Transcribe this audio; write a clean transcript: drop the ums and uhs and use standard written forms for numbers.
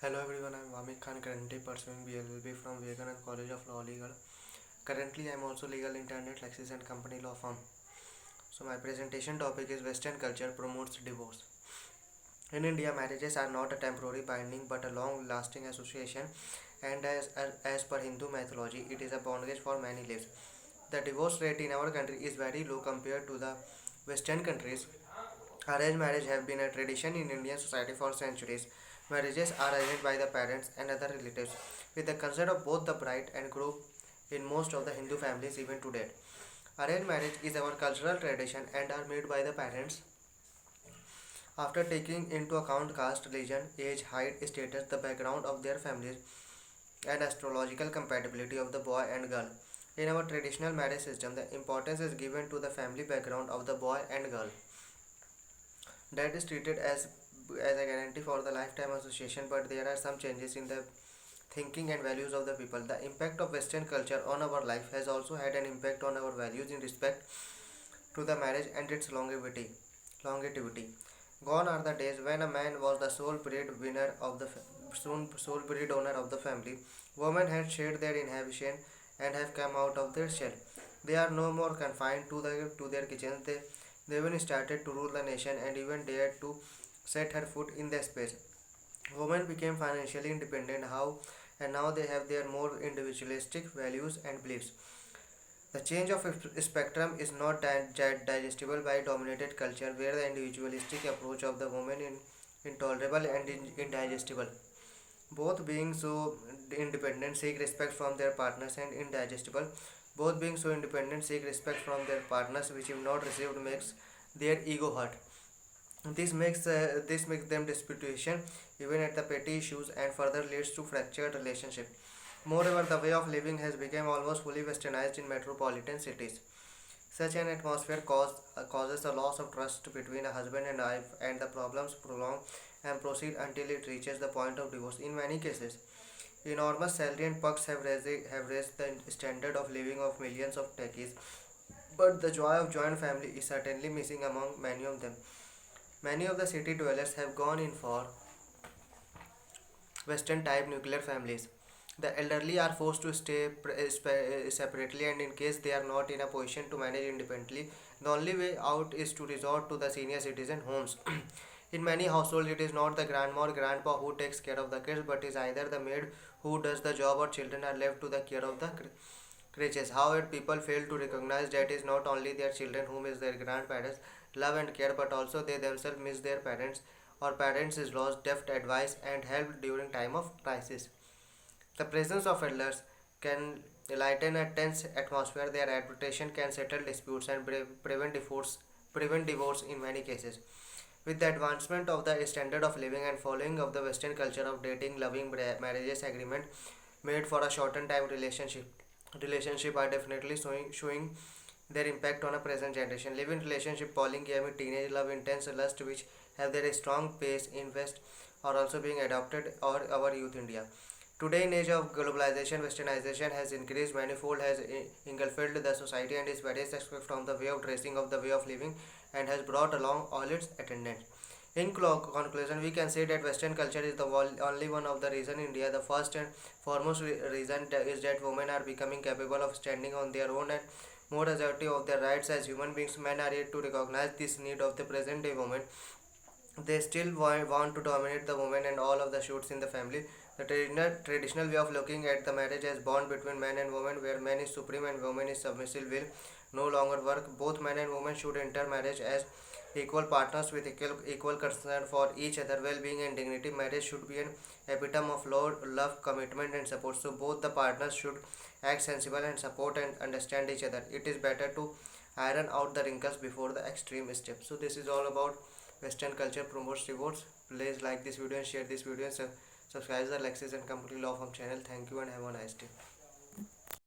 Hello everyone, I'm Vamik Khan, currently pursuing BLLB from Vivekananda College of Law Legal. Currently, I'm also legal intern at Lexis and Company Law Firm. So my presentation topic is Western culture promotes divorce. In India, marriages are not a temporary binding but a long-lasting association, and as per Hindu mythology, it is a bondage for many lives. The divorce rate in our country is very low compared to the Western countries. Arranged marriage have been a tradition in Indian society for centuries. Marriages are arranged by the parents and other relatives with the consent of both the bride and groom in most of the Hindu families even today. Arranged marriage is our cultural tradition and are made by the parents after taking into account caste, religion, age, height, status, the background of their families, and astrological compatibility of the boy and girl. In our traditional marriage system, the importance is given to the family background of the boy and girl. That is treated as a guarantee for the lifetime association, but there are some changes in the thinking and values of the people. The impact of Western culture on our life has also had an impact on our values in respect to the marriage and its longevity. Gone are the days when a man was the sole breadwinner of the sole breadwinner of the family. Women had shared their inhabitation and have come out of their shell. They are no more confined to their kitchens. They even started to rule the nation and even dared to set her foot in the space. Women became financially independent and now they have their more individualistic values and beliefs. The change of spectrum is not digestible by dominated culture where the individualistic approach of the woman is intolerable and indigestible. Both being so independent seek respect from their partners and indigestible. Both being so independent seek respect from their partners which if not received makes their ego hurt. This makes them disputation even at the petty issues and further leads to fractured relationship. Moreover, the way of living has become almost fully westernized in metropolitan cities. Such an atmosphere causes a loss of trust between a husband and wife, and the problems prolong and proceed until it reaches the point of divorce. In many cases, enormous salary and perks have raised the standard of living of millions of techies, but the joy of joint family is certainly missing among many of them. Many of the city dwellers have gone in for Western type nuclear families. The elderly are forced to stay separately, and in case they are not in a position to manage independently, the only way out is to resort to the senior citizen homes. In many households, it is not the grandma or grandpa who takes care of the kids, but is either the maid who does the job or children are left to the care of the creatures. However, people fail to recognize that it is not only their children who miss their grandparents' love and care, but also they themselves miss their parents or parents is lost deft advice and help during time of crisis. The presence of elders can lighten a tense atmosphere. Their reputation can settle disputes and prevent divorce in many cases. With the advancement of the standard of living and following of the Western culture of dating, loving marriages agreement made for a shortened time relationship are definitely showing their impact on a present generation. Live in relationship, polygamy, teenage love, intense lust, which have their strong pace in West, are also being adopted or our youth India. Today, in age of globalization, westernization has increased manifold, has engulfed the society and its various aspects from the way of dressing of the way of living, and has brought along all its attendants. In conclusion, we can say that Western culture is the only one of the reason in India. The first and foremost reason is that women are becoming capable of standing on their own and more assertive of their rights as human beings. Men are yet to recognize this need of the present day woman. They still want to dominate the woman and all of the shoots in the family. The traditional way of looking at the marriage as bond between man and woman, where man is supreme and woman is submissive, will no longer work. Both man and woman should enter marriage as equal partners with equal concern for each other well-being and dignity. Marriage should be an epitome of love, commitment, and support. So both the partners should act sensible and support and understand each other. It is better to iron out the wrinkles before the extreme step. So this is all about Western culture promotes divorce. Please like this video and share this video and subscribe the Lexis and Company Law Firm channel. Thank you and have a nice day.